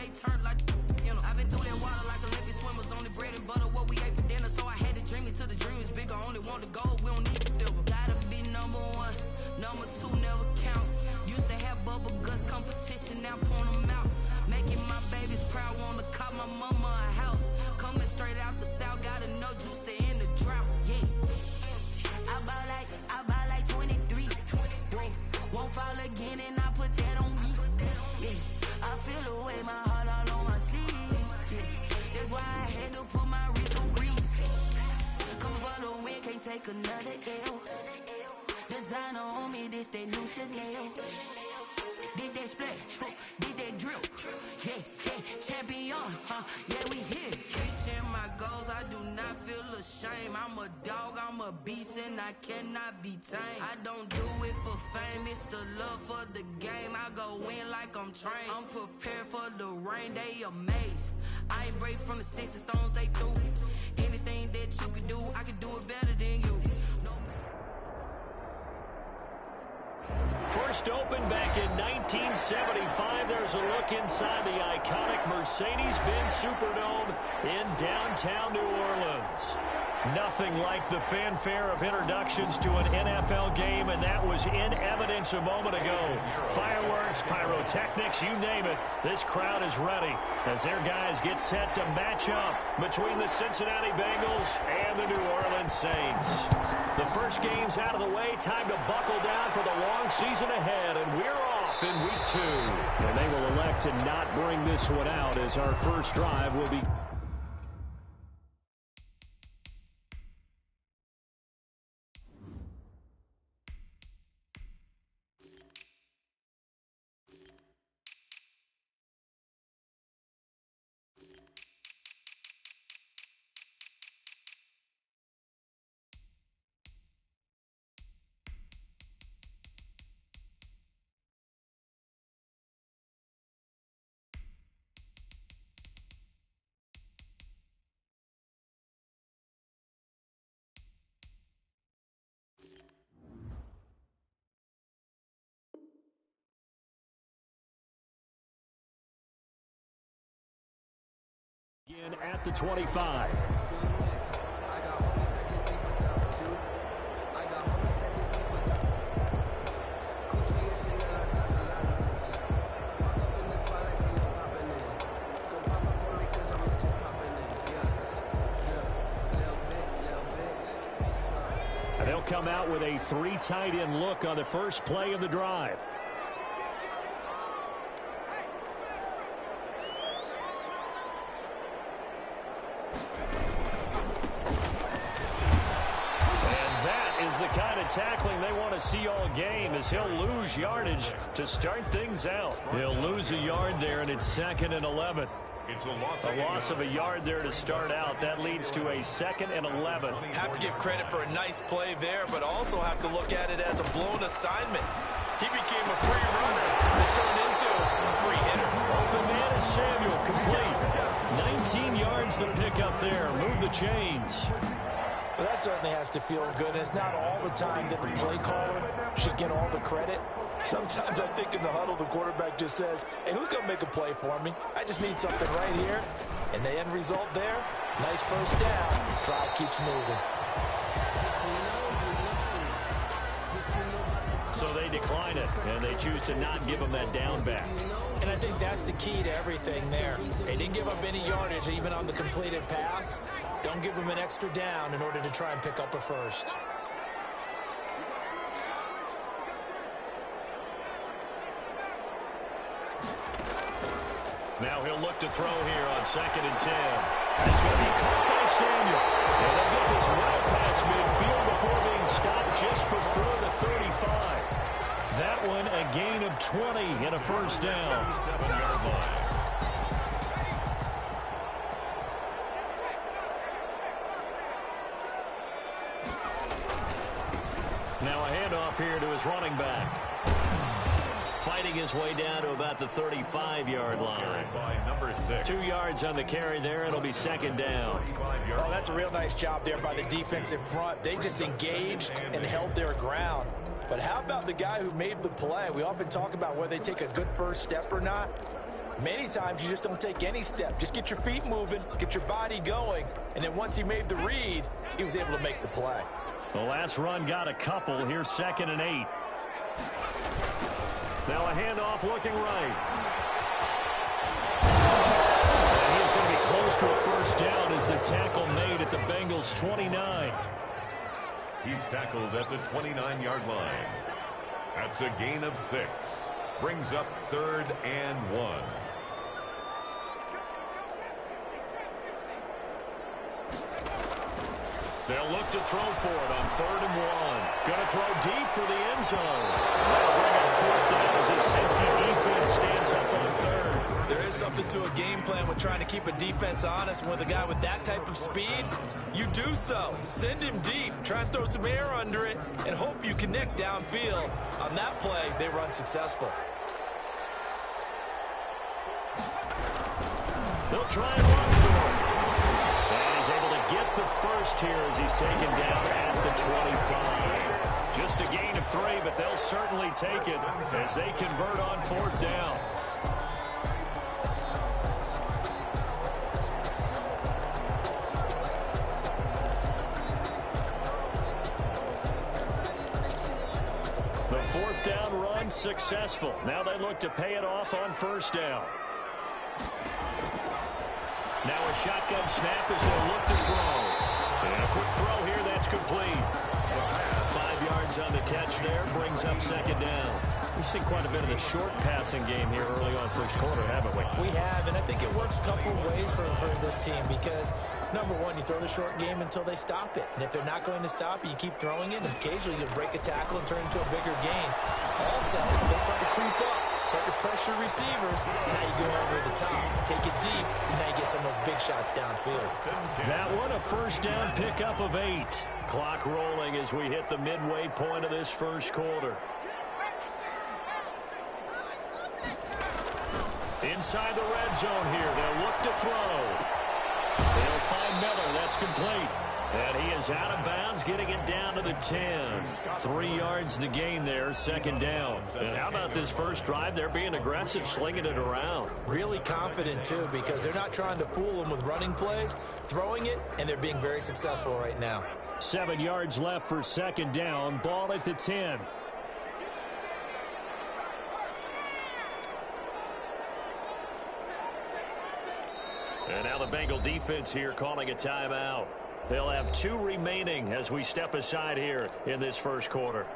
they turned like, you know. I've been through that water like Olympic swimmers, only bread and butter, what we ate for dinner. So I had to dream it till the dream is bigger. Only want the gold, we don't need the silver. Gotta be number one, number two never count. Used to have bubble guts competition, now point them out. Making my babies proud, wanna cop my mama a house. Coming straight out the south, got enough juice to end the drought. Yeah. I buy like 23. Won't fall again and I put that on me. Yeah. I feel the way, my heart all on my sleeve. Yeah. That's why I had to put my wrist on freeze. Come for the win, can't take another L. Designer on me, this that new Chanel. Did that splash, did that drill. Yeah, champion, yeah, we here. Reaching my goals, I do not feel ashamed. I'm a dog, I'm a beast, and I cannot be tamed. I don't do it for fame, it's the love for the game. I go in like I'm trained. I'm prepared for the rain, they amazed. I ain't break from the sticks and stones they threw. Anything that you could do, I could do it better than you. No. First opened back in 1975. There's a look inside the iconic Mercedes-Benz Superdome in downtown New Orleans. Nothing like the fanfare of introductions to an NFL game, and that was in evidence a moment ago. Fireworks, pyrotechnics, you name it. This crowd is ready as their guys get set to match up between the Cincinnati Bengals and the New Orleans Saints. The first game's out of the way. Time to buckle down for the long season ahead, and we're off in week 2. And they will elect to not bring this one out as our first drive will be... in at the 25. And they'll come out with a 3 tight end look on the first play of the drive. The kind of tackling they want to see all game as he'll lose yardage to start things out. He'll lose a yard there, and it's 2nd and 11. A loss of a yard there to start out. That leads to a 2nd and 11. Have to give credit for a nice play there, but also have to look at it as a blown assignment. He became a free runner that turned into a free hitter. Open man is Samuel, complete. 19 yards to pick up there. Move the chains. Well, that certainly has to feel good. And it's not all the time that the play caller should get all the credit. Sometimes I think in the huddle, the quarterback just says, hey, who's going to make a play for me? I just need something right here. And the end result there, nice first down. Drive keeps moving. So they decline it, and they choose to not give him that down back. And I think that's the key to everything there. They didn't give up any yardage even on the completed pass. Don't give them an extra down in order to try and pick up a first. Now he'll look to throw here on 2nd and 10. That's going to be caught by Samuel. And they'll get this well past midfield before being stopped just before the 35. That one a gain of 20 and a first down. 37-yard line. Now a handoff here to his running back. Fighting his way down to about the 35-yard line. Number 6. 2 yards on the carry there. It'll be 2nd down. Oh, that's a real nice job there by the defense in front. They just engaged and held their ground. But how about the guy who made the play? We often talk about whether they take a good first step or not. Many times you just don't take any step. Just get your feet moving, get your body going, and then once he made the read, he was able to make the play. The last run got a couple. Here's 2nd and 8. Now a handoff looking right. And he's going to be close to a first down as the tackle made at the Bengals' 29. He's tackled at the 29-yard line. That's a gain of 6. Brings up 3rd and 1. They'll look to throw for it on 3rd and 1. Going to throw deep for the end zone. That'll bring up 4th down as his Cincy defense stands up on 3rd. There is something to a game plan with trying to keep a defense honest. With a guy with that type of speed, you do so. Send him deep, try and throw some air under it, and hope you connect downfield. On that play, they run successful. They'll try and run for it. And he's able to get the first here as he's taken down at the 25. Just a gain of 3, but they'll certainly take it as they convert on 4th down. The 4th down run successful. Now they look to pay it off on 1st down. Now a shotgun snap as they look to throw. And a quick throw here, that's complete. 5 yards on the catch there, brings up 2nd down. We've seen quite a bit of the short passing game here early on 1st quarter, haven't we? We have, and I think it works a couple of ways for this team because, number one, you throw the short game until they stop it. And if they're not going to stop it, you keep throwing it, and occasionally you'll break a tackle and turn it into a bigger gain. Also, if they start to creep up, start to pressure receivers, now you go over the top, take it deep, and now you get some of those big shots downfield. That one, a 1st down pickup of 8. Clock rolling as we hit the midway point of this 1st quarter. Inside the red zone here, they'll look to throw. They'll find Miller, that's complete. And he is out of bounds, getting it down to the 10. 3 yards the gain there, 2nd down. And how about this first drive? They're being aggressive, slinging it around. Really confident, too, because they're not trying to fool them with running plays, throwing it, and they're being very successful right now. 7 yards left for 2nd down, ball at the 10. And now the Bengal defense here calling a timeout. They'll have 2 remaining as we step aside here in this 1st quarter.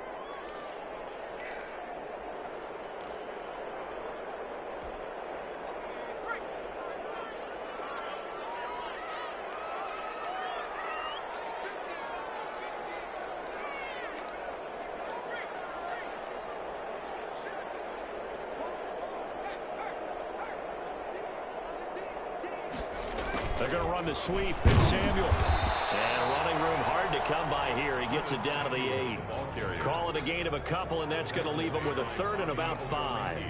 They're going to run the sweep. It's Samuel. And running room hard to come by here. He gets it down to the 8. Call it a gain of a couple, and that's going to leave him with a 3rd and about 5.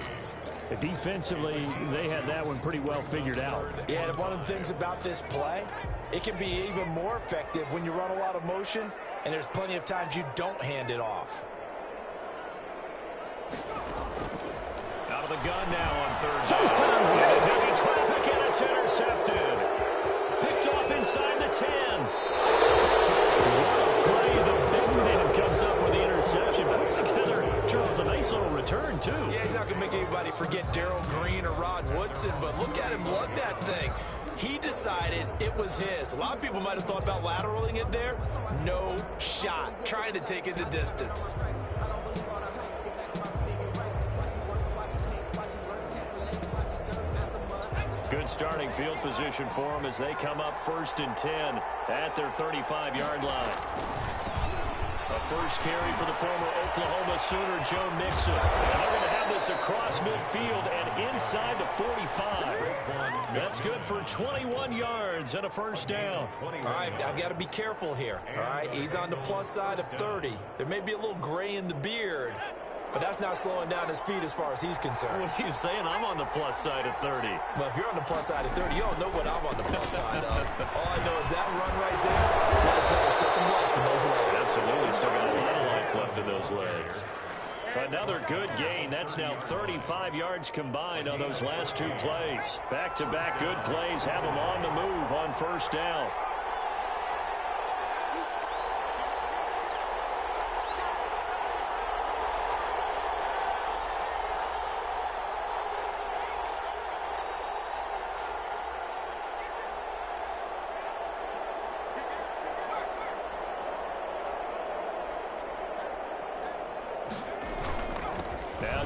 Defensively, they had that one pretty well figured out. Yeah, and one of the things about this play, it can be even more effective when you run a lot of motion, and there's plenty of times you don't hand it off. Out of the gun now on 3rd down. And heavy traffic, and it's intercepted. Picked off inside the 10. What a play. The big man comes up with the interception. Puts together, Charles, a nice little return, too. Yeah, he's not going to make anybody forget Darrell Green or Rod Woodson, but look at him lug that thing. He decided it was his. A lot of people might have thought about lateraling it there. No shot. Trying to take it the distance. Good starting field position for them as they come up 1st and 10 at their 35-yard line. A first carry for the former Oklahoma Sooner, Joe Mixon. And they're going to have this across midfield and inside the 45. That's good for 21 yards and a 1st down. All right, I've got to be careful here. All right, he's on the plus side of 30. There may be a little gray in the beard, but that's not slowing down his feet as far as he's concerned. What are you saying? I'm on the plus side of 30. Well, if you're on the plus side of 30, you don't know what I'm on the plus side of. All I know is that run right there, let us know there's still some life in those legs. Absolutely, still got a lot of life left in those legs. Another good gain. That's now 35 yards combined on those last 2 plays. Back-to-back good plays have them on the move on first down.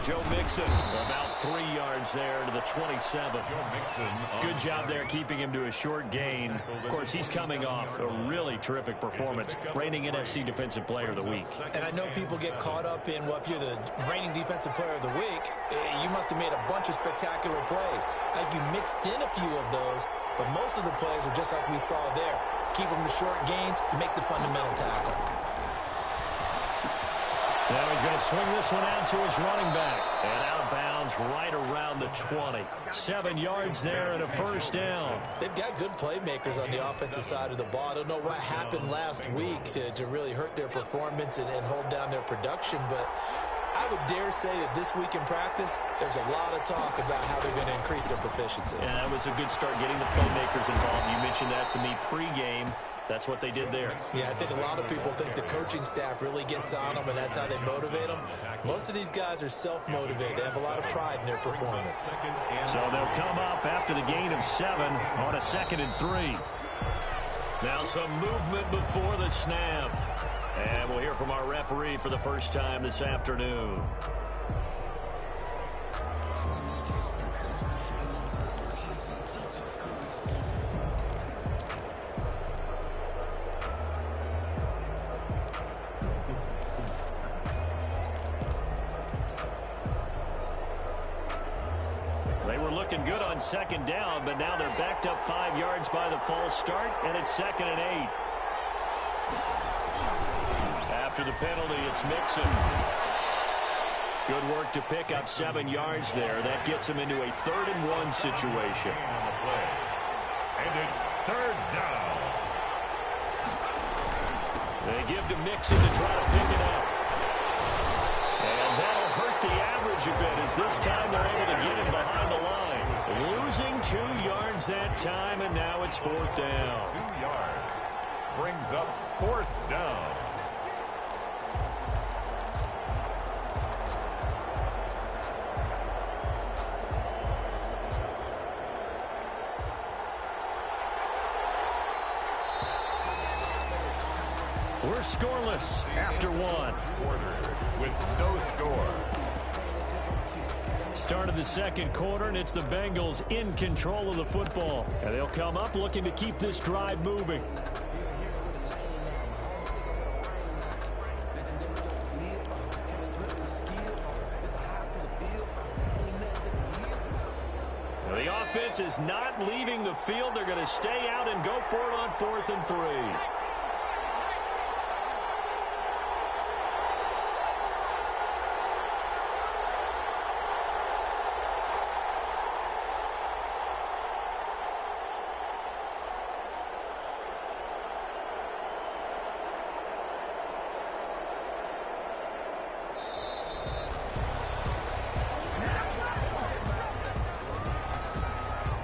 Joe Mixon, about 3 yards there to the 27. Good job there keeping him to a short gain. Of course, he's coming off a really terrific performance, reigning NFC Defensive Player of the Week. And I know people get caught up in, well, if you're the reigning Defensive Player of the Week, you must have made a bunch of spectacular plays. Like you mixed in a few of those, but most of the plays are just like we saw there. Keep them to short gains, make the fundamental tackle. Now he's going to swing this one out to his running back. And out of bounds right around the 20. 7 yards there and a first down. They've got good playmakers on the offensive side of the ball. I don't know what happened last week to really hurt their performance and hold down their production, but I would dare say that this week in practice, there's a lot of talk about how they're going to increase their proficiency. Yeah, that was a good start getting the playmakers involved. You mentioned that to me pregame. That's what they did there. Yeah, I think a lot of people think the coaching staff really gets on them, and that's how they motivate them. Most of these guys are self-motivated. They have a lot of pride in their performance. So they'll come up after the gain of 7 on a 2nd and 3. Now some movement before the snap. And we'll hear from our referee for the first time this afternoon. Looking good on 2nd down, but now they're backed up 5 yards by the false start, and it's 2nd and 8. After the penalty, it's Mixon. Good work to pick up 7 yards there. That gets him into a 3rd and 1 situation. On the play. And it's 3rd down. They give to Mixon to try to pick it up. And that'll hurt the average a bit as this time they're able to get him behind the line. Losing 2 yards that time, and now it's 4th down. 2 yards. Brings up 4th down. We're scoreless after 1. Quarter with no score. Start of the 2nd quarter, and it's the Bengals in control of the football. And they'll come up looking to keep this drive moving. Now, the offense is not leaving the field. They're going to stay out and go for it on 4th and 3.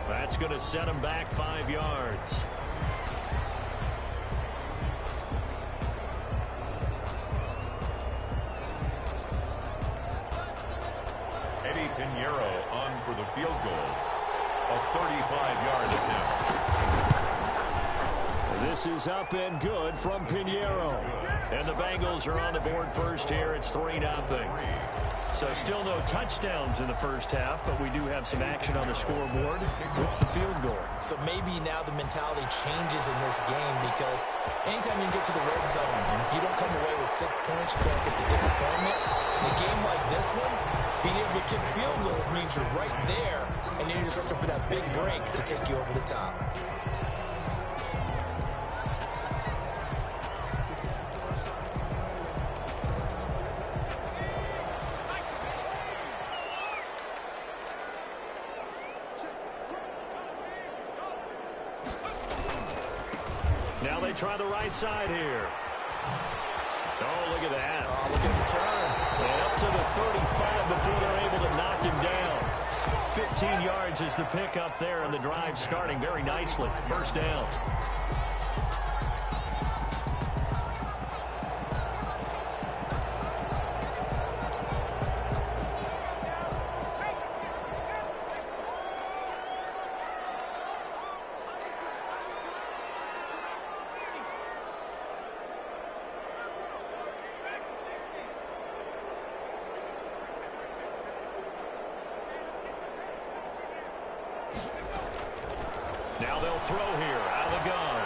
That's going to set him back 5 yards. Eddie Pinheiro on for the field goal. A 35-yard attempt. This is up and good from Pinheiro. And the Bengals are on the board first here. It's 3-0. So still no touchdowns in the first half, but we do have some action on the scoreboard with the field goal. So maybe now the mentality changes in this game, because anytime you can get to the red zone, and if you don't come away with 6 points, you feel like it's a disappointment. In a game like this one, being able to kick field goals means you're right there, and you're just looking for that big break to take you over the top. Now they try the right side here. Oh, look at that. Oh, look at the turn. And up to the 35 before they're able to knock him down. 15 yards is the pickup there, and the drive starting very nicely. First down. Now they'll throw here out of the gun.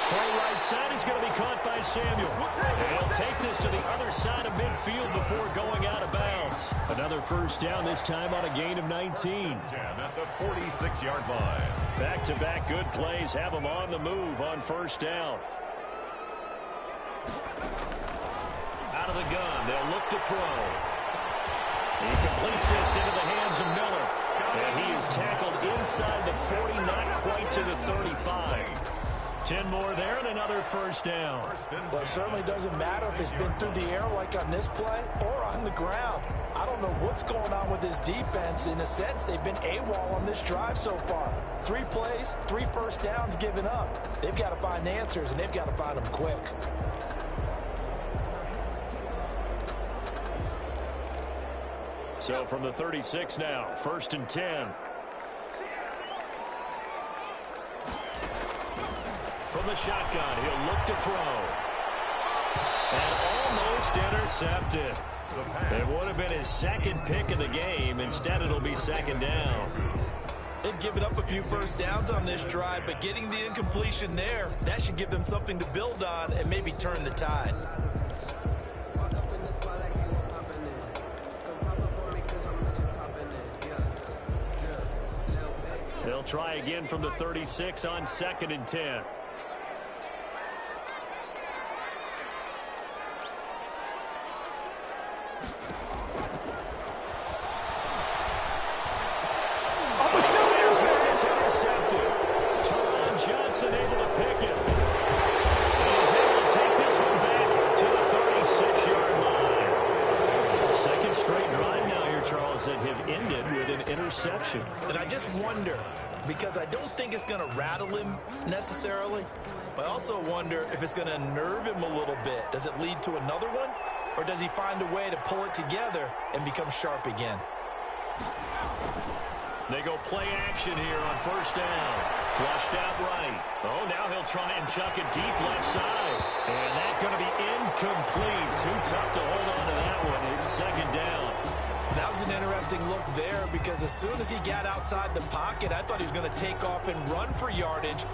Throw right side is going to be caught by Samuel. And he'll take this to the other side of midfield before going out of bounds. Another first down, this time on a gain of 19. At the 46-yard line. Back-to-back good plays have them on the move on first down. Out of the gun, they'll look to throw. He completes this into the hands of Miller. And he is tackled inside the 40, not quite to the 35. 10 more there and another first down. Well, it certainly doesn't matter if it's been through the air like on this play or on the ground. I don't know what's going on with this defense. In a sense, they've been AWOL on this drive so far. 3 plays, 3 first downs given up. They've got to find answers, and they've got to find them quick. So from the 36 now, first and 10. From the shotgun, he'll look to throw. And almost intercepted. It would have been his second pick of the game. Instead, it'll be second down. They've given up a few first downs on this drive, but getting the incompletion there, that should give them something to build on and maybe turn the tide. They'll try again from the 36 on second and 10. It's intercepted. Teron Johnson able to pick it. And he's able to take this one back to the 36-yard line. Second straight drive now here, Charles, that have ended with an interception. And I just wonder, because I don't think it's going to rattle him necessarily, but I also wonder if it's going to nerve him a little bit. Does it lead to another one? Or does he find a way to pull it together and become sharp again? They go play action here on first down. Flushed out right. Oh, now he'll try and chuck it deep left side. And that's going to be incomplete. Too tough to hold on to that one. It's second down. That was an interesting look there because as soon as he got outside the pocket, I thought he was going to take off and run for yardage.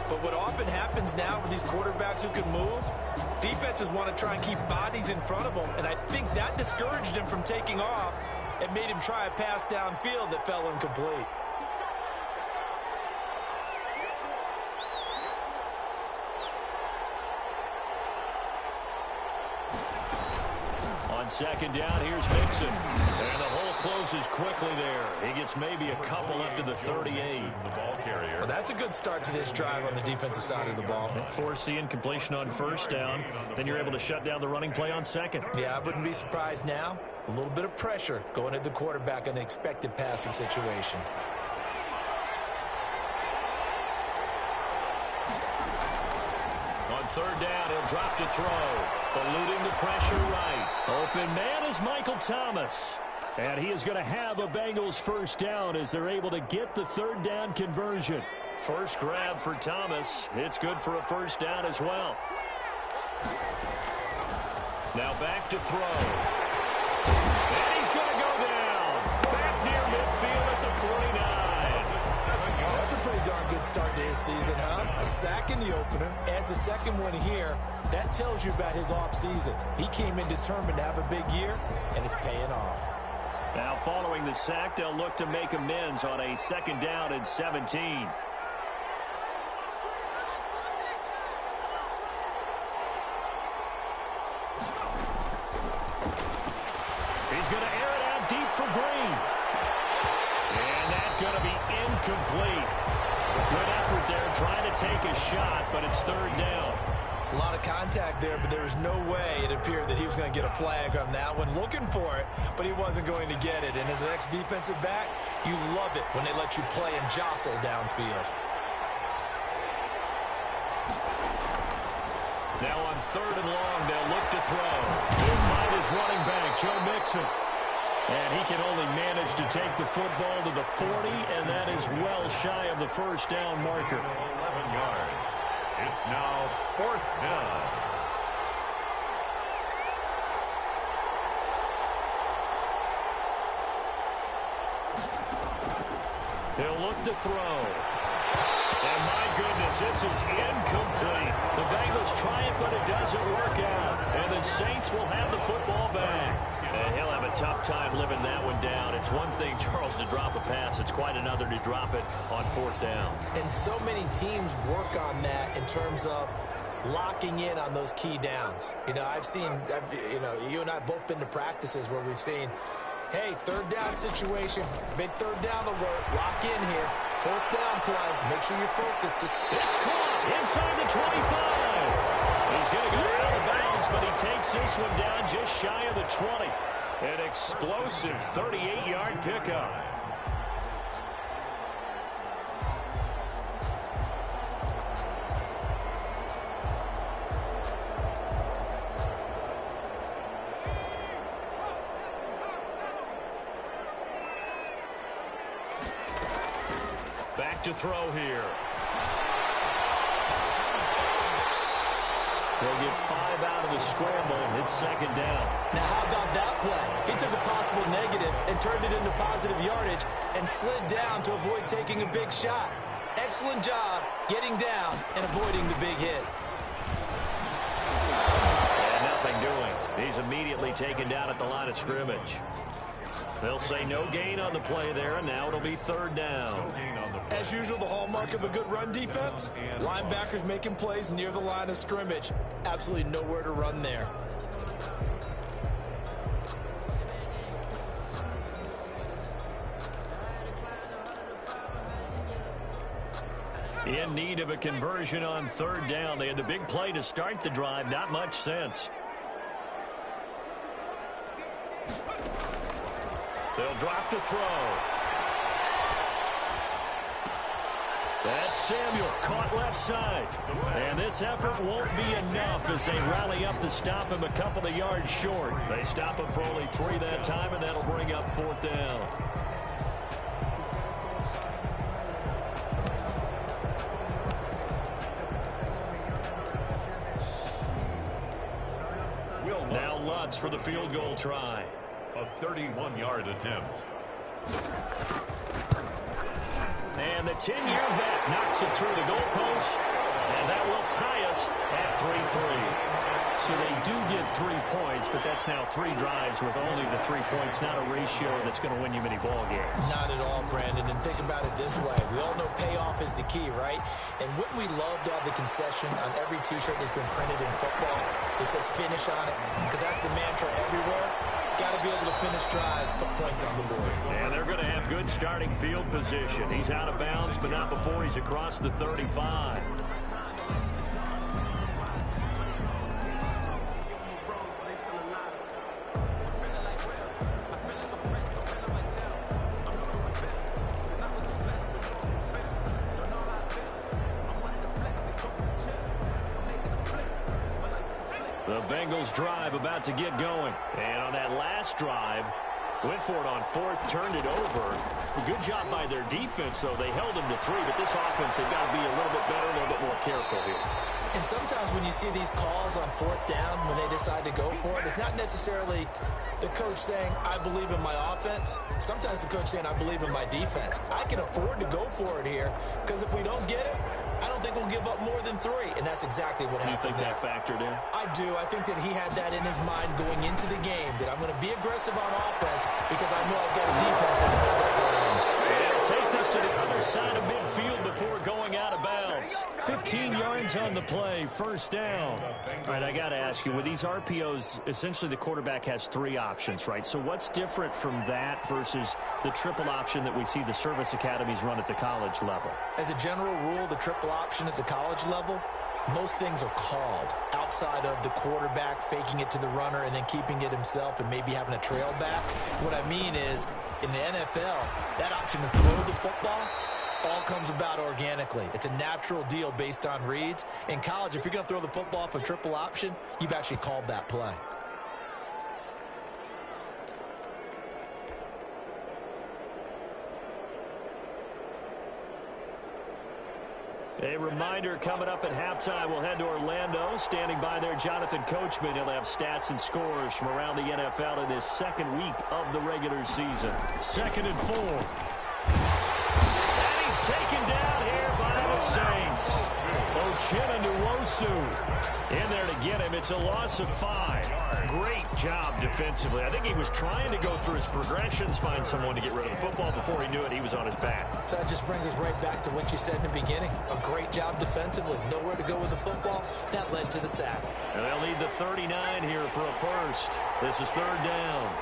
But what often happens now with these quarterbacks who can move, defenses want to try and keep bodies in front of them. And I think that discouraged him from taking off and made him try a pass downfield that fell incomplete. On second down, here's Mixon. And the hole closes quickly there. He gets maybe a couple up to the 38. The ball carrier. Well, that's a good start to this drive on the defensive side of the ball. Force the incompletion on first down. Then you're able to shut down the running play on second. Yeah, I wouldn't be surprised now. A little bit of pressure going at the quarterback in the expected passing situation. On third down, he'll drop to throw. Eluding the pressure right. Open man is Michael Thomas. And he is going to have a Bengals first down as they're able to get the third down conversion. First grab for Thomas. It's good for a first down as well. Now back to throw. And he's going to go down. Back near midfield at the 49. That's a pretty darn good start to his season, huh? A sack in the opener, adds a second one here. That tells you about his offseason. He came in determined to have a big year, and it's paying off. Now following the sack, they'll look to make amends on a second down and 17. He's going to air it out deep for Green. And that's going to be incomplete. Good effort there trying to take a shot, but it's third down. A lot of contact there, but there was no way it appeared that he was going to get a flag on that one. Looking for it, but he wasn't going to get it. And as an ex-defensive back, you love it when they let you play and jostle downfield. Now on 3rd and long, they'll look to throw. They'll find his running back, Joe Mixon. And he can only manage to take the football to the 40, and that is well shy of the first down marker. 11 yards. It's now 4th down. He'll look to throw. And my goodness, this is incomplete. The Bengals try it, but it doesn't work out. And the Saints will have the football back. And he'll have a tough time living that one down. It's one thing, Charles, to drop a pass. It's quite another to drop it on 4th down. And so many teams work on that in terms of locking in on those key downs. You know, you and I have both been to practices where we've seen, hey, 3rd down situation, big 3rd down alert, lock in here, 4th down play, make sure you're focused. It's caught inside the 25. He's going to go out of bounds, but he takes this one down just shy of the 20. An explosive 38-yard pickup. Back to throw here. They'll get 5 out of the scramble. It's 2nd down. Now, how about that play? He took a possible negative and turned it into positive yardage and slid down to avoid taking a big shot. Excellent job getting down and avoiding the big hit. And nothing doing. He's immediately taken down at the line of scrimmage. They'll say no gain on the play there, and now it'll be 3rd down. As usual, the hallmark of a good run defense, linebackers making plays near the line of scrimmage. Absolutely nowhere to run there. In need of a conversion on 3rd down. They had the big play to start the drive. Not much sense. They'll drop the throw. That's Samuel, caught left side. And this effort won't be enough as they rally up to stop him a couple of yards short. They stop him for only 3 that time, and that'll bring up 4th down. Now Lutz for the field goal try. A 31-yard attempt. And the 10-year vet knocks it through the goalpost, and that will tie us at 3-3. So they do get 3 points, but that's now 3 drives with only the 3 points, not a ratio that's going to win you many ball games. Not at all, Brandon. And think about it this way. We all know payoff is the key, right? And wouldn't we love to have the concession on every T-shirt that's been printed in football that says finish on it? Because that's the mantra everywhere. Got to be able to finish drives, put points on the board. And they're going to have good starting field position. He's out of bounds, but not before he's across the 35. The Bengals drive about to get going. And on that last drive, went for it on 4th, turned it over. A good job by their defense, though. They held them to 3, but this offense, they've got to be a little bit better, a little bit more careful here. And sometimes when you see these calls on 4th down, when they decide to go for it, it's not necessarily the coach saying, I believe in my offense. Sometimes the coach saying, I believe in my defense. I can afford to go for it here, because if we don't get it, I don't think we'll give up more than 3, and that's exactly what happened. You think that factored in? I do. I think that he had that in his mind going into the game, that I'm going to be aggressive on offense because I know I've got a defense that can hold up their range. And take this to the other side of midfield before going out of bounds. 15 yards on the play, 1st down. All right, I got to ask you, with these RPOs, essentially the quarterback has 3 options, right? So what's different from that versus the triple option that we see the service academies run at the college level? As a general rule, the triple option at the college level most things are called outside of the quarterback faking it to the runner and then keeping it himself and maybe having a trail back. What I mean is, in the NFL, that option to throw the football all comes about organically. It's a natural deal based on reads. In college, if you're going to throw the football for triple option, you've actually called that play. A reminder, coming up at halftime, we'll head to Orlando. Standing by there, Jonathan Coachman. He'll have stats and scores from around the NFL in this second week of the regular season. 2nd and 4. And he's taken down here by the Saints. Uchenna in there to get him. It's a loss of 5. Great job defensively. I think he was trying to go through his progressions, find someone to get rid of the football. Before he knew it, he was on his back. So that just brings us right back to what you said in the beginning. A great job defensively. Nowhere to go with the football. That led to the sack. And they'll need the 39 here for a first. This is 3rd down.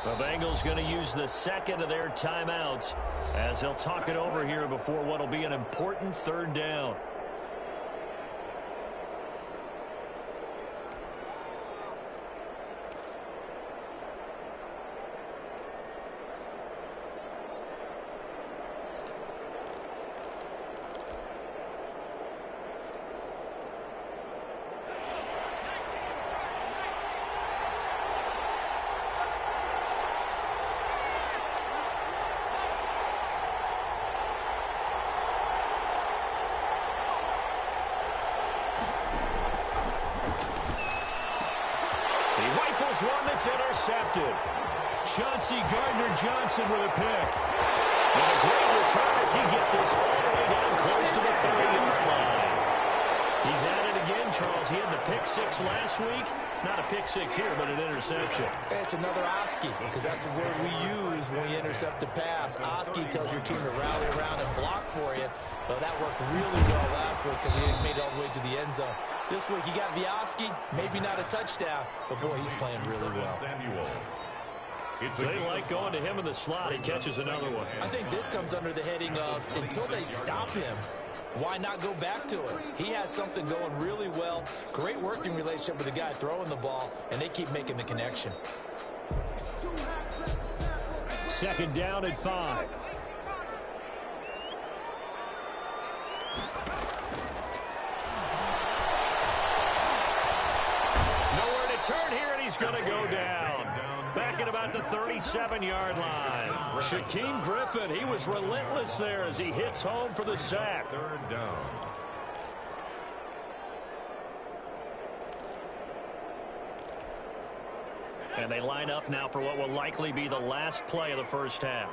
The Bengals going to use the second of their timeouts as they'll talk it over here before what will be an important 3rd down. One that's intercepted. Chauncey Gardner-Johnson with a pick. And a great return as he gets this all the way down close to the 30-yard line. He's at it again, Charles. He had the pick 6 last week. Not a pick 6 here, but an interception. It's another Oski, because that's the word we use when we intercept a pass. Oski tells your team to rally around and block for you. Well, that worked really well last week because he made it all the way to the end zone. This week, he got the Oski, maybe not a touchdown, but boy, he's playing really well. They like going to him in the slot. He catches another one. I think this comes under the heading of, until they stop him, why not go back to it? He has something going really well. Great working relationship with the guy throwing the ball, and they keep making the connection. 2nd down at 5. Nowhere to turn here, and he's going to go down. Back at about the 37-yard line. Shaquem Griffin, he was relentless there as he hits home for the sack. 3rd down. And they line up now for what will likely be the last play of the first half.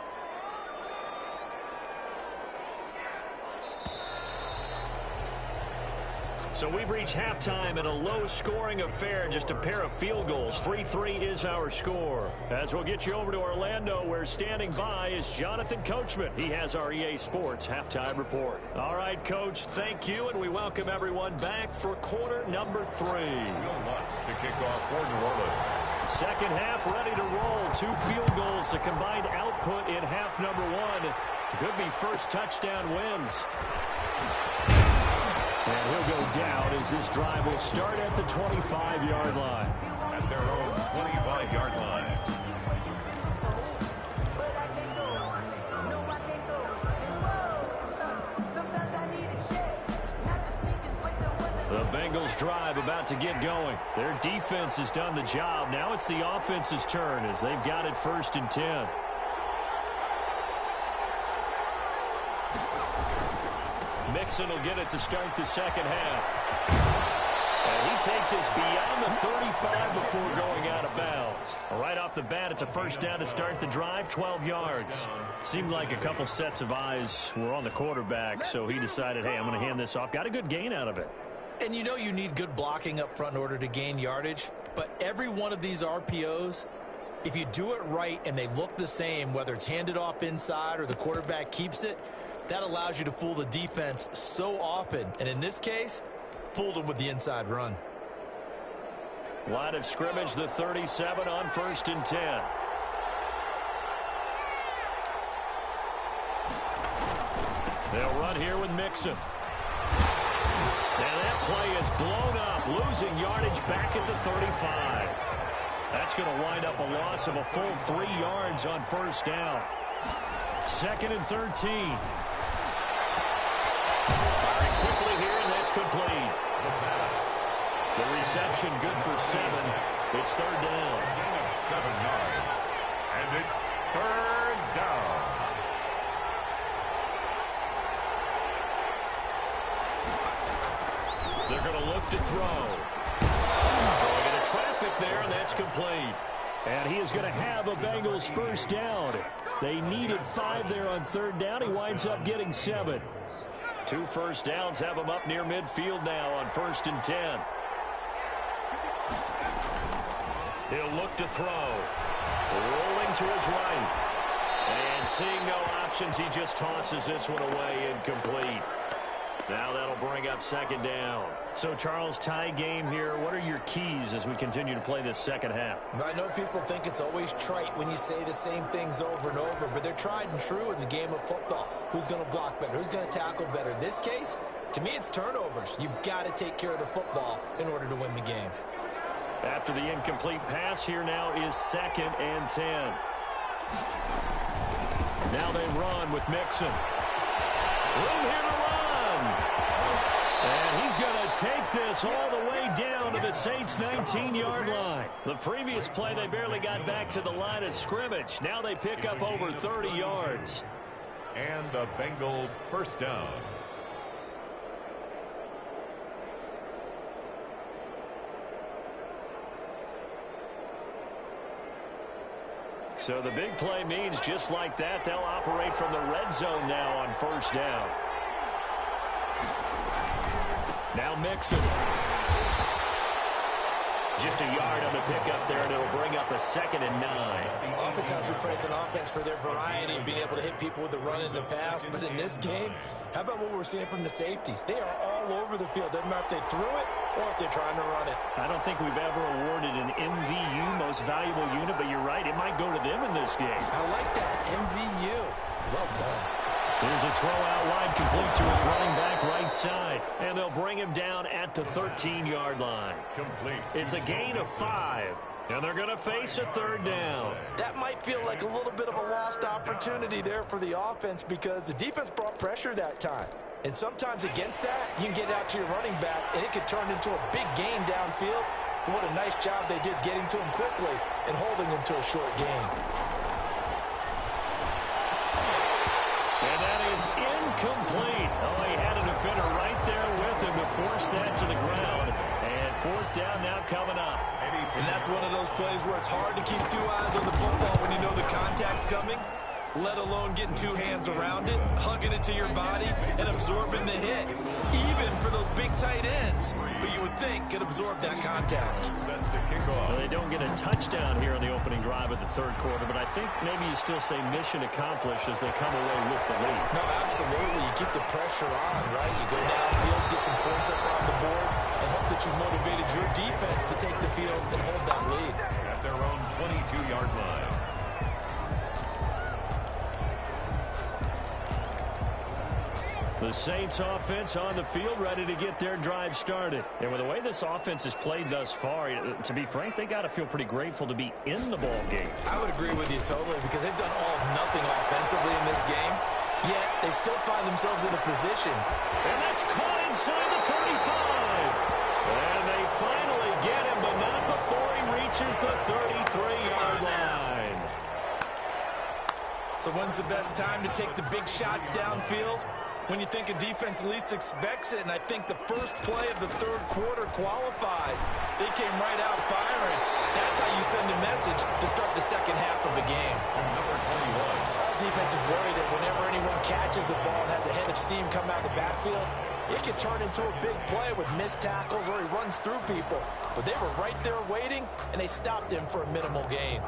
So we've reached halftime in a low-scoring affair, just a pair of field goals. 3-3 is our score. As we'll get you over to Orlando, where standing by is Jonathan Coachman. He has our EA Sports Halftime Report. All right, Coach, thank you, and we welcome everyone back for quarter number 3. Will Lutz to kick off for New Orleans. Second half ready to roll. 2 field goals, the combined output in half number 1. Could be first touchdown wins. And he'll go down as this drive will start at the 25-yard line. At their own 25-yard line. The Bengals drive about to get going. Their defense has done the job. Now it's the offense's turn as they've got it 1st and 10. Mixon will get it to start the second half. And he takes us beyond the 35 before going out of bounds. Right off the bat, it's a first down to start the drive, 12 yards. Seemed like a couple sets of eyes were on the quarterback, so he decided, hey, I'm going to hand this off. Got a good gain out of it. And you know you need good blocking up front in order to gain yardage, but every one of these RPOs, if you do it right and they look the same, whether it's handed off inside or the quarterback keeps it, that allows you to fool the defense so often. And in this case, Fooled him with the inside run. Line of scrimmage, the 37 on 1st and 10. They'll run here with Mixon. And that play is blown up, losing yardage back at the 35. That's going to wind up a loss of a full 3 yards on 1st down. 2nd and 13. Firing quickly here, and that's complete. The reception good for 7. It's 3rd down. Gain of 7 yards. And it's 3rd down. They're going to look to throw. Throwing into traffic there, and that's complete. And he is going to have a Bengals 1st down. They needed 5 there on 3rd down. He winds up getting 7. 2 first downs have him up near midfield now on 1st and 10. He'll look to throw. Rolling to his right. And seeing no options, he just tosses this one away, incomplete. Now that'll bring up 2nd down. So, Charles, tie game here. What are your keys as we continue to play this second half? I know people think it's always trite when you say the same things over and over, but they're tried and true in the game of football. Who's going to block better? Who's going to tackle better? In this case, to me, it's turnovers. You've got to take care of the football in order to win the game. After the incomplete pass, here now is 2nd and 10. Now they run with Mixon. Room here to run. And he's going to take this all the way down to the Saints' 19-yard line. The previous play, they barely got back to the line of scrimmage. Now they pick up over 30 yards. And a Bengal 1st down. So the big play means just like that, they'll operate from the red zone now on 1st down. Now Mixon. Just a yard on the pickup there, and it'll bring up a 2nd and 9. Oftentimes we praise an offense for their variety and being able to hit people with the run and the pass. But in this game, how about what we're seeing from the safeties? They are all over the field. Doesn't matter if they threw it or if they're trying to run it. I don't think we've ever awarded an MVU, most valuable unit, but you're right, it might go to them in this game. I like that, MVU. Well done. Here's a throw out wide, complete to his running back right side. And they'll bring him down at the 13-yard line. Complete. It's a gain of 5. And they're going to face a 3rd down. That might feel like a little bit of a lost opportunity there for the offense because the defense brought pressure that time. And sometimes against that, you can get out to your running back, and it could turn into a big gain downfield. But what a nice job they did getting to him quickly and holding him to a short gain. And that is incomplete. Oh, he had a defender right there with him to force that to the ground. And 4th down now coming up. And that's one of those plays where it's hard to keep 2 eyes on the football when you know the contact's coming, let alone getting 2 hands around it, hugging it to your body, and absorbing the hit, even for those big tight ends who you would think could absorb that contact. Set to kick off. Well, they don't get a touchdown here on the opening drive of the 3rd quarter, but I think maybe you still say mission accomplished as they come away with the lead. No, absolutely. You keep the pressure on, right? You go downfield, get some points up on the board, and hope that you motivated your defense to take the field and hold that lead. At their own 22-yard line. The Saints offense on the field ready to get their drive started. And with the way this offense has played thus far, to be frank, they got to feel pretty grateful to be in the ball game. I would agree with you totally because they've done all of nothing offensively in this game, yet they still find themselves in a position. And that's caught inside the 35. And they finally get him, but not before he reaches the 33-yard line. So when's the best time to take the big shots downfield? When you think a defense least expects it, and I think the first play of the 3rd quarter qualifies. They came right out firing. That's how you send a message to start the second half of a game. Number 21. All defense is worried that whenever anyone catches the ball and has a head of steam come out of the backfield, it can turn into a big play with missed tackles or he runs through people. But they were right there waiting, and they stopped him for a minimal gain.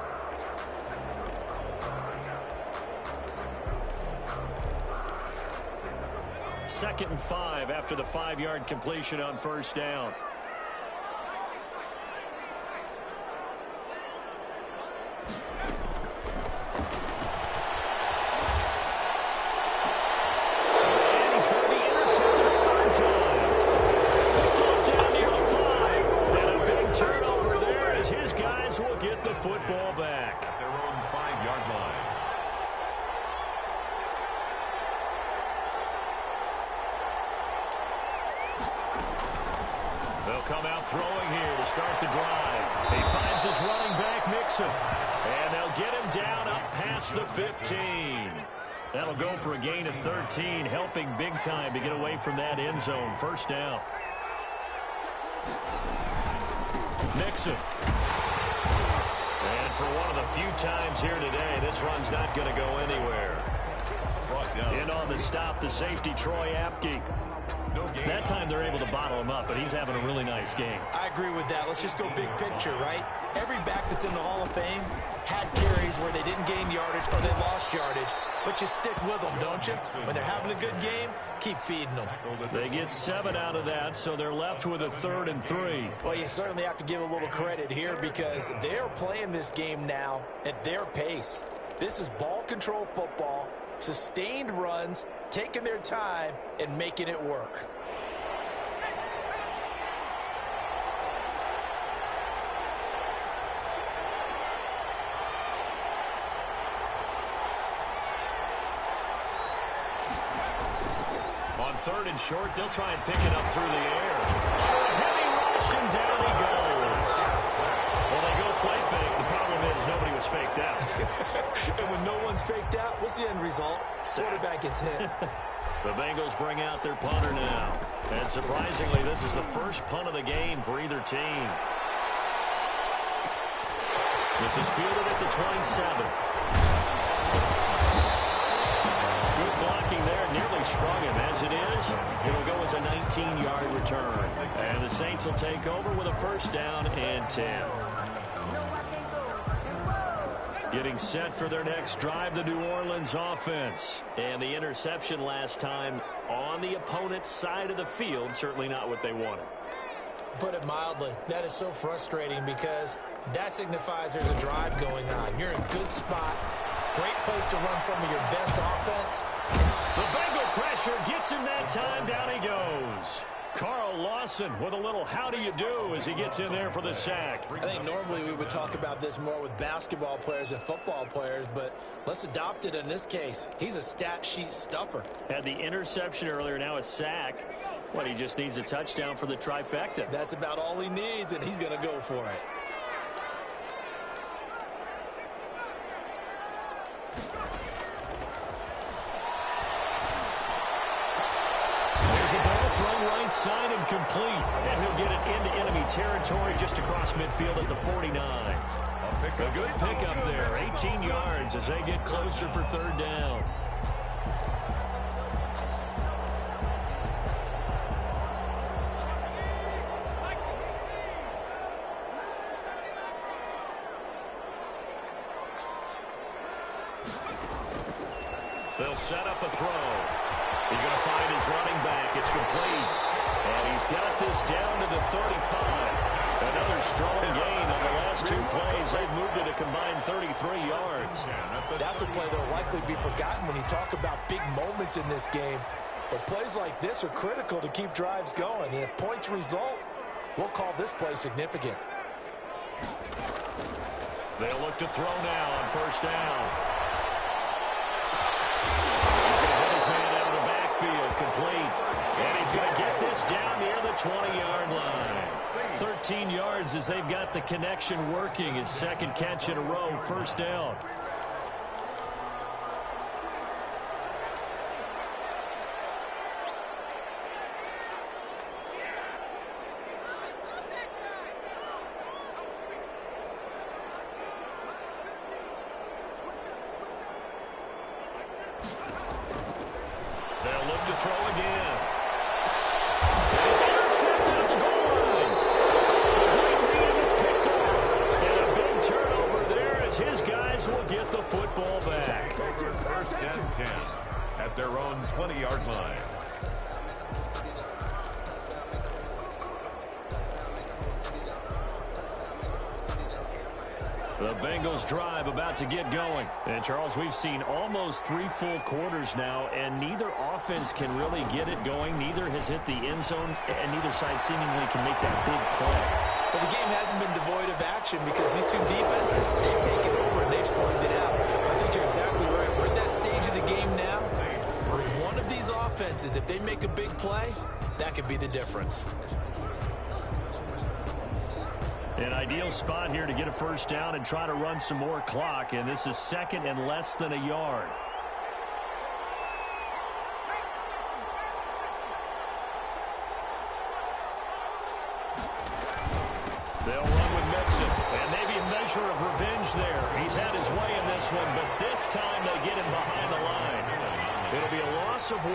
2nd and 5 after the 5-yard completion on first down. And he's going to be intercepted a 3rd time. Picked off down near the 5. And a big turnover there as his guys will get the football back. At their own 5-yard line. Come out throwing here to start the drive. He finds his running back, Mixon. And they'll get him down up past the 15. That'll go for a gain of 13, helping big time to get away from that end zone. First down. Mixon. And for one of the few times here today, this run's not going to go anywhere. In on the stop, the safety, Troy Apke. That time they're able to bottle him up, but he's having a really nice game. I agree with that. Let's just go big picture, right? Every back that's in the Hall of Fame had carries where they didn't gain yardage or they lost yardage, but you stick with them, don't you? When they're having a good game, keep feeding them. They get 7 out of that, so they're left with a 3rd and 3. Well, you certainly have to give a little credit here because they're playing this game now at their pace. This is ball control football, sustained runs, taking their time and making it work. On 3rd and short, they'll try and pick it up through the air. Oh, heavy rush, and down he goes. Well, they go play fake. The problem is nobody was faked out. And when no one's faked out, what's the end result? Quarterback gets hit. The Bengals bring out their punter now. And surprisingly, this is the first punt of the game for either team. This is fielded at the 27. Good blocking there, nearly sprung him. As it is, it'll go as a 19-yard return. And the Saints will take over with a 1st down and 10. Getting set for their next drive, the New Orleans offense. And the interception last time on the opponent's side of the field, certainly not what they wanted. Put it mildly, that is so frustrating because that signifies there's a drive going on. You're in a good spot. Great place to run some of your best offense. The Bengal pressure gets him that time. Down he goes. Carl Lawson with a little how do you do as he gets in there for the sack. I think normally we would talk about this more with basketball players and football players, but let's adopt it in this case. He's a stat sheet stuffer. Had the interception earlier, now a sack. What, he just needs a touchdown for the trifecta. That's about all he needs, and he's going to go for it. There's a ball thrown right side and complete. And he'll get it into enemy territory just across midfield at the 49. A good pickup there, 18 yards as they get closer for 3rd down. They'll set up a throw. He's going to find his running back. It's complete. And he's got this down to the 35. Another strong gain on the last 2 plays. They've moved it a combined 33 yards. That's a play that will likely be forgotten when you talk about big moments in this game. But plays like this are critical to keep drives going. And if points result, we'll call this play significant. They'll look to throw now on 1st down. Complete. And he's going to get this down near the 20-yard line. 13 yards as they've got the connection working. His 2nd catch in a row, 1st down. They'll look to throw again. It's intercepted at the goal line. A great read, and it's picked off. And a big turnover there as his guys will get the football back. 1st and 10 at their own 20-yard line. The Bengals drive about to get going. And, Charles, we've seen almost 3 full quarters now, and neither offense can really get it going. Neither has hit the end zone, and neither side seemingly can make that big play. But the game hasn't been devoid of action because these two defenses, they've taken over and they've slugged it out. But I think you're exactly right. We're at that stage of the game now. One of these offenses, if they make a big play, that could be the difference. An ideal spot here to get a first down and try to run some more clock, and this is second and less than a yard. They'll run with Mixon, and maybe a measure of revenge there. He's had his way in this one, but this time they get him behind the line. It'll be a loss of 1,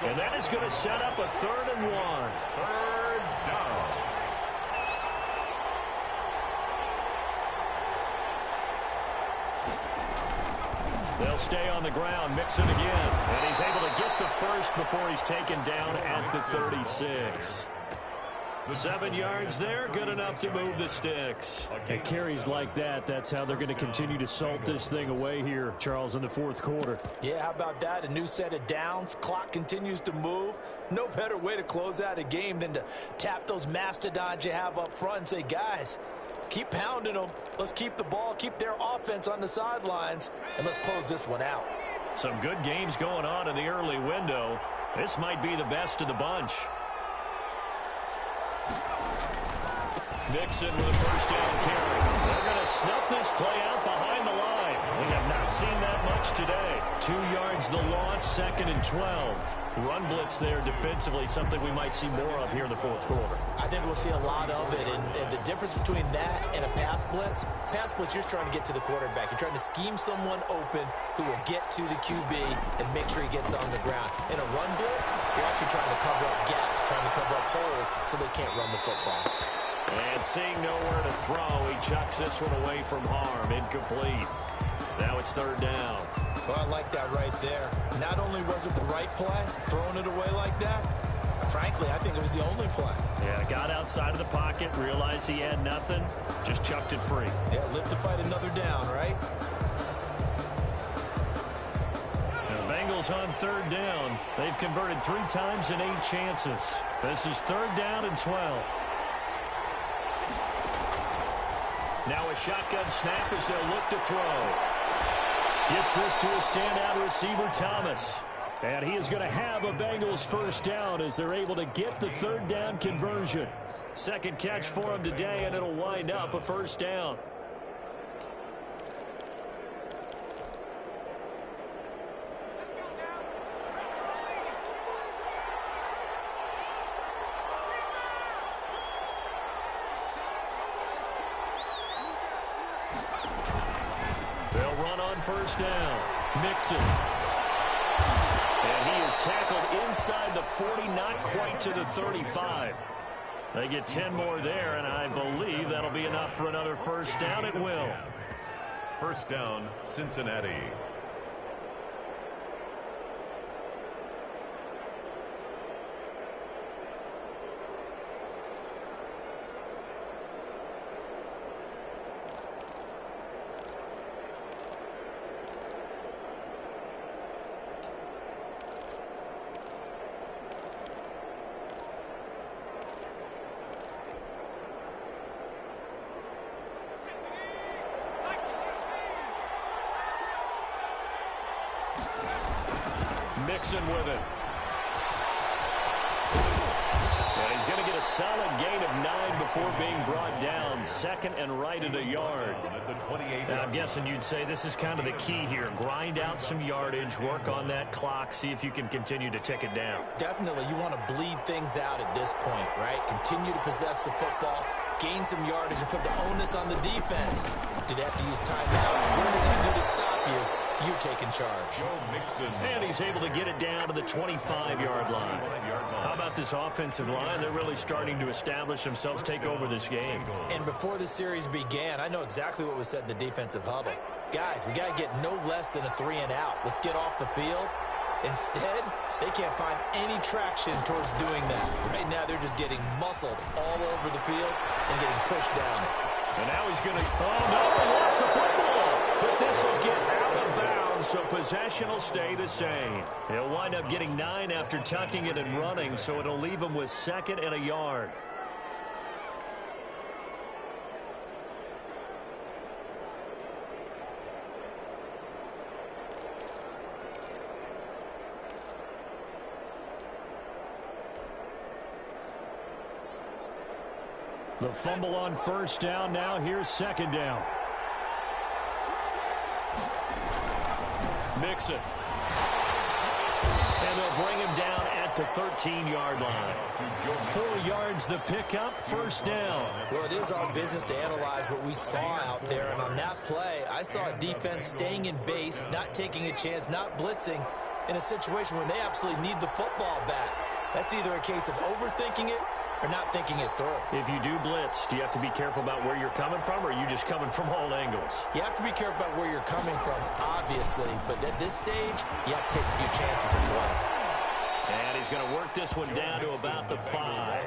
and that is going to set up a 3rd and 1. Third down. They'll stay on the ground. Mixon again. And he's able to get the first before he's taken down at the 36. 7 yards there, good enough to move the sticks. And carries like that, that's how they're going to continue to salt this thing away here, Charles, in the 4th quarter. Yeah, how about that? A new set of downs. Clock continues to move. No better way to close out a game than to tap those mastodons you have up front and say, guys, keep pounding them. Let's keep the ball, keep their offense on the sidelines, and let's close this one out. Some good games going on in the early window. This might be the best of the bunch. Mixon with a first down carry. They're going to snuff this play out behind the line. We have not seen that much today. 2 yards the loss, 2nd and 12. Run blitz there defensively, something we might see more of here in the 4th quarter. I think we'll see a lot of it, and the difference between that and a pass blitz, you're just trying to get to the quarterback. You're trying to scheme someone open who will get to the QB and make sure he gets on the ground. In a run blitz, you're actually trying to cover up gaps, trying to cover up holes so they can't run the football. And seeing nowhere to throw, he chucks this one away from harm. Incomplete. Now it's 3rd down. Well, I like that right there. Not only was it the right play, throwing it away like that, frankly, I think it was the only play. Yeah, got outside of the pocket, realized he had nothing, just chucked it free. Yeah, live to fight another down, right? Now, Bengals on 3rd down. They've converted 3 times in 8 chances. This is 3rd down and 12. Now a shotgun snap as they'll look to throw. Gets this to a standout receiver, Thomas. And he is going to have a Bengals first down as they're able to get the 3rd down conversion. 2nd catch for him today, and it'll wind up a first down. They'll run on first down. Mixon. And he is tackled inside the 40, not quite to the 35. They get 10 more there, and I believe that'll be enough for another first down. It will. First down, Cincinnati. Mixon with it. And he's going to get a solid gain of 9 before being brought down. 2nd and right at a yard. Now, I'm guessing you'd say this is kind of the key here. Grind out some yardage, work on that clock, see if you can continue to tick it down. Definitely, you want to bleed things out at this point, right? Continue to possess the football, gain some yardage, and put the onus on the defense. Do they have to use timeouts? What are they going to do to stop you? You're taking charge. And he's able to get it down to the 25-yard line. How about this offensive line? They're really starting to establish themselves, take over this game. And before the series began, I know exactly what was said in the defensive huddle. Guys, we got to get no less than a 3 and out. Let's get off the field Instead, they can't find any traction towards doing that. Right now, they're just getting muscled all over the field and getting pushed down it. And now he's going to, oh no, he lost the football. But this will get out of bounds, so possession will stay the same. He'll wind up getting 9 after tucking it and running, so it'll leave him with 2nd and a yard. The fumble on 1st down. Now here's 2nd down. Mixon. And they'll bring him down at the 13-yard line. 4 yards the pickup, 1st down. Well, it is our business to analyze what we saw out there. And on that play, I saw a defense staying in base, not taking a chance, not blitzing in a situation where they absolutely need the football back. That's either a case of overthinking it or not thinking it through. If you do blitz, do you have to be careful about where you're coming from, or are you just coming from all angles? You have to be careful about where you're coming from, obviously, but at this stage, you have to take a few chances as well. And he's going to work this one down to about the 5.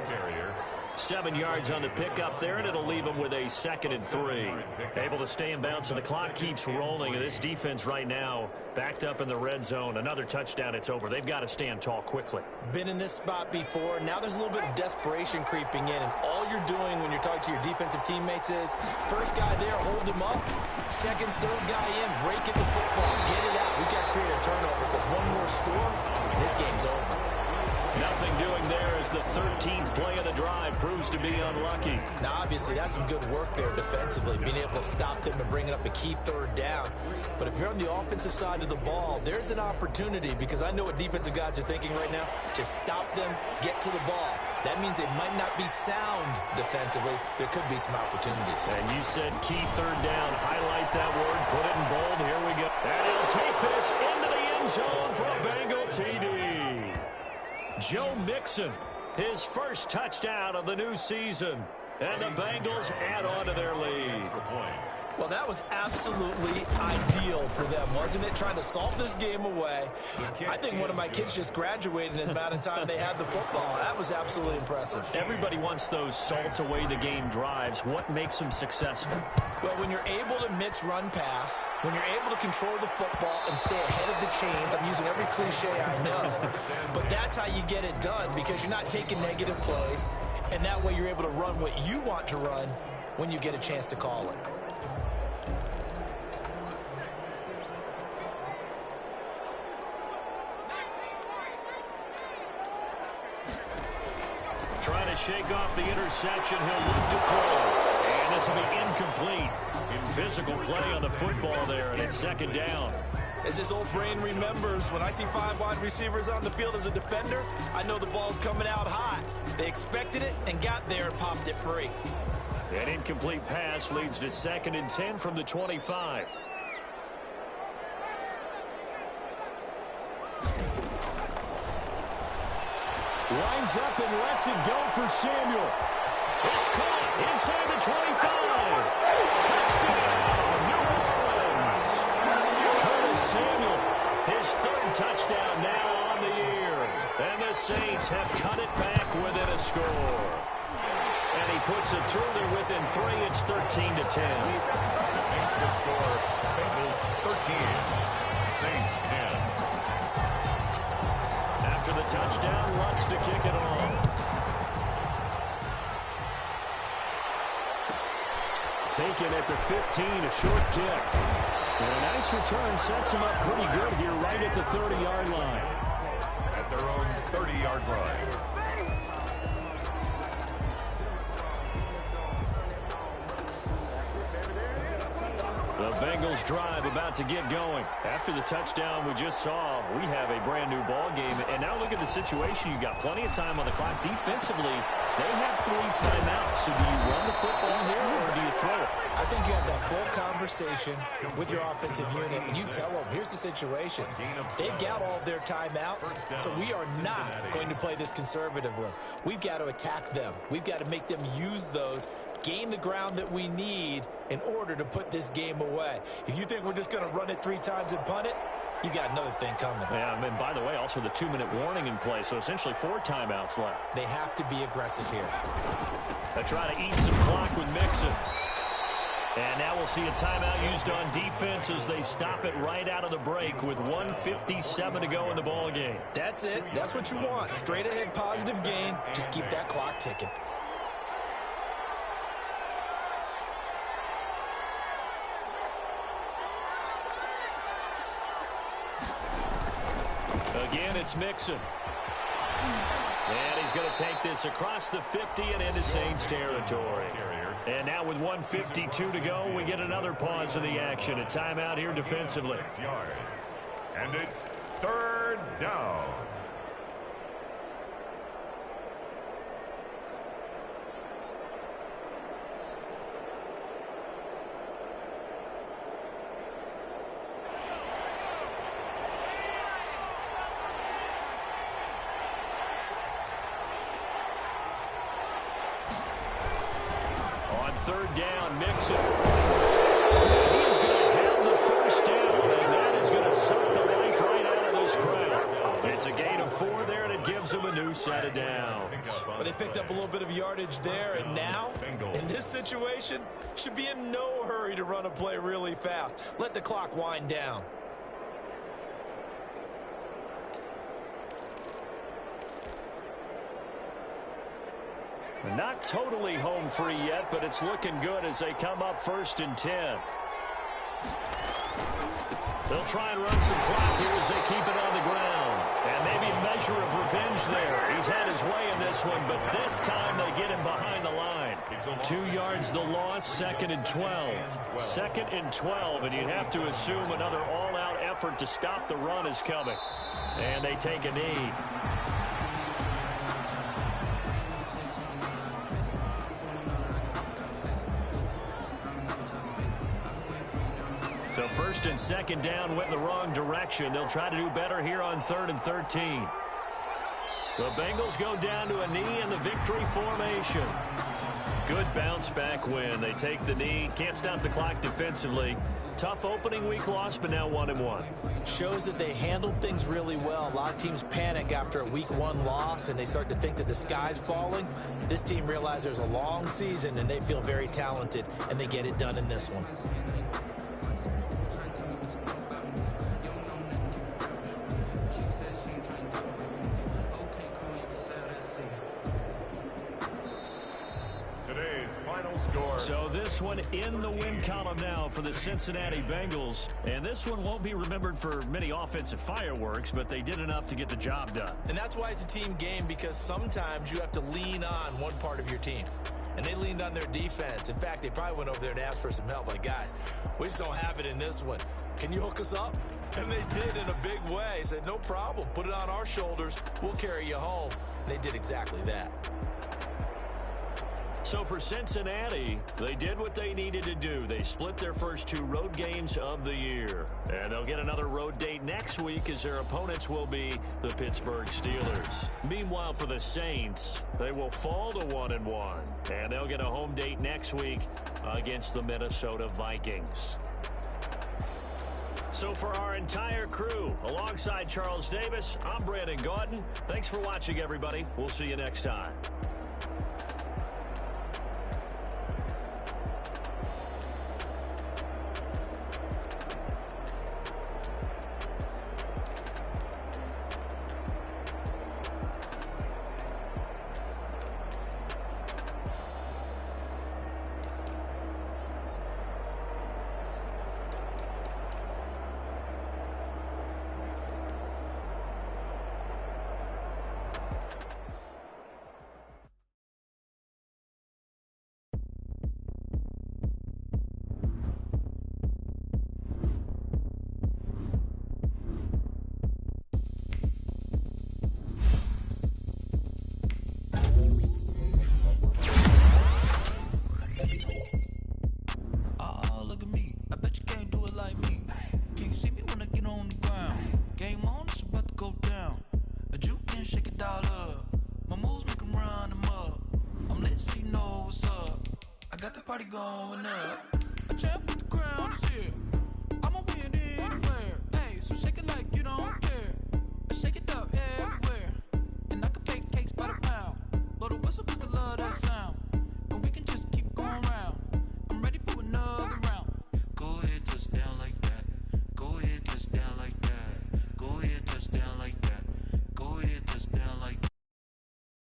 7 yards on the pickup there, and it'll leave him with a 2nd and 3. Able to stay in bounds, so the clock keeps rolling, and this defense right now backed up in the red zone. Another touchdown, it's over. They've got to stand tall quickly. Been in this spot before. Now there's a little bit of desperation creeping in, and all you're doing when you're talking to your defensive teammates is, first guy there, hold him up. 2nd, 3rd guy in, break it the football, get it out. We've got to create a turnover because one more score, and this game's over. Nothing doing there as the 13th play of the drive proves to be unlucky. Now, obviously, that's some good work there defensively, being able to stop them and bringing up a key 3rd down. But if you're on the offensive side of the ball, there's an opportunity, because I know what defensive guys are thinking right now. Just stop them, get to the ball. That means they might not be sound defensively. There could be some opportunities. And you said key 3rd down. Highlight that word, put it in bold. Here we go. And he'll take this into the end zone for a Bengal TD. Joe Mixon, his first touchdown of the new season. And the Bengals add on to their lead. Well, that was absolutely ideal for them, wasn't it? Trying to salt this game away. I think one of my kids just graduated in the amount of time they had the football. That was absolutely impressive. Everybody wants those salt away the game drives. What makes them successful? Well, when you're able to mix run pass, when you're able to control the football and stay ahead of the chains, I'm using every cliche I know, but that's how you get it done, because you're not taking negative plays, and that way you're able to run what you want to run when you get a chance to call it. Trying to shake off the interception. He'll look to throw. And this will be incomplete. Physical play on the football there, and it's 2nd down. As this old brain remembers, when I see 5 wide receivers on the field as a defender, I know the ball's coming out hot. They expected it and got there and popped it free. An incomplete pass leads to 2nd and 10 from the 25. Lines up and lets it go for Samuel. It's caught inside the 25. Touchdown, New Orleans. Curtis Samuel, his 3rd touchdown now on the year. And the Saints have cut it back within a score. And he puts it through there within 3. It's 13-10. Makes the score Bengals 13, Saints 10. After the touchdown, Lutz to kick it off. Taken at the 15, a short kick. And a nice return sets him up pretty good here right at the 30-yard line. At their own 30-yard line. The Bengals drive about to get going. After the touchdown we just saw, we have a brand new ball game. And now look at the situation. You got plenty of time on the clock. Defensively, they have 3 timeouts. So do you run the football here or do you throw it? I think you have that full conversation with your offensive unit, and you tell them, here's the situation. They've got all their timeouts, so we are not going to play this conservatively. We've got to attack them. We've got to make them use those, gain the ground that we need in order to put this game away. If you think we're just going to run it 3 times and punt it, you got another thing coming. Yeah, and by the way, also the 2-minute warning in play, so essentially 4 timeouts left. They have to be aggressive here. They try to eat some clock with Mixon. And now we'll see a timeout used on defense as they stop it right out of the break with 1:57 to go in the ball game. That's it. That's what you want. Straight ahead positive gain. Just keep that clock ticking. Again, it's Mixon. And he's going to take this across the 50 and into Saints territory. And now with 1:52 to go, we get another pause in the action. A timeout here defensively. 6 yards. And it's 3rd down. On 3rd down, Mixon. He is going to have the first down, and that is going to suck the life right out of this crowd. It's a gain of 4 there, and it gives them a new set of downs. But they picked up a little bit of yardage there, and now, in this situation, should be in no hurry to run a play really fast. Let the clock wind down. Not totally home free yet, but it's looking good as they come up 1st and 10. They'll try and run some clock here as they keep it on the ground. And maybe a measure of revenge there. He's had his way in this one, but this time they get him behind the line. 2 yards the loss, 2nd and 12. 2nd and 12, and you'd have to assume another all-out effort to stop the run is coming. And they take a knee. So 1st and 2nd down went in the wrong direction. They'll try to do better here on 3rd and 13. The Bengals go down to a knee in the victory formation. Good bounce back win. They take the knee. Can't stop the clock defensively. Tough opening week loss, but now 1-1. Shows that they handled things really well. A lot of teams panic after a week 1 loss, and they start to think that the sky's falling. This team realizes there's a long season, and they feel very talented, and they get it done in this one. So this one in the win column now for the Cincinnati Bengals. And this one won't be remembered for many offensive fireworks, but they did enough to get the job done. And that's why it's a team game, because sometimes you have to lean on one part of your team. And they leaned on their defense. In fact, they probably went over there and asked for some help. Like, guys, we just don't have it in this one. Can you hook us up? And they did in a big way. Said, no problem. Put it on our shoulders. We'll carry you home. And they did exactly that. So for Cincinnati, they did what they needed to do. They split their first 2 road games of the year. And they'll get another road date next week as their opponents will be the Pittsburgh Steelers. Meanwhile, for the Saints, they will fall to 1-1. And they'll get a home date next week against the Minnesota Vikings. So for our entire crew, alongside Charles Davis, I'm Brandon Gaudin. Thanks for watching, everybody. We'll see you next time. party going up. A champ with the crown is here. I'ma win anywhere. Hey, So shake it like you don't care. Shake it up, yeah.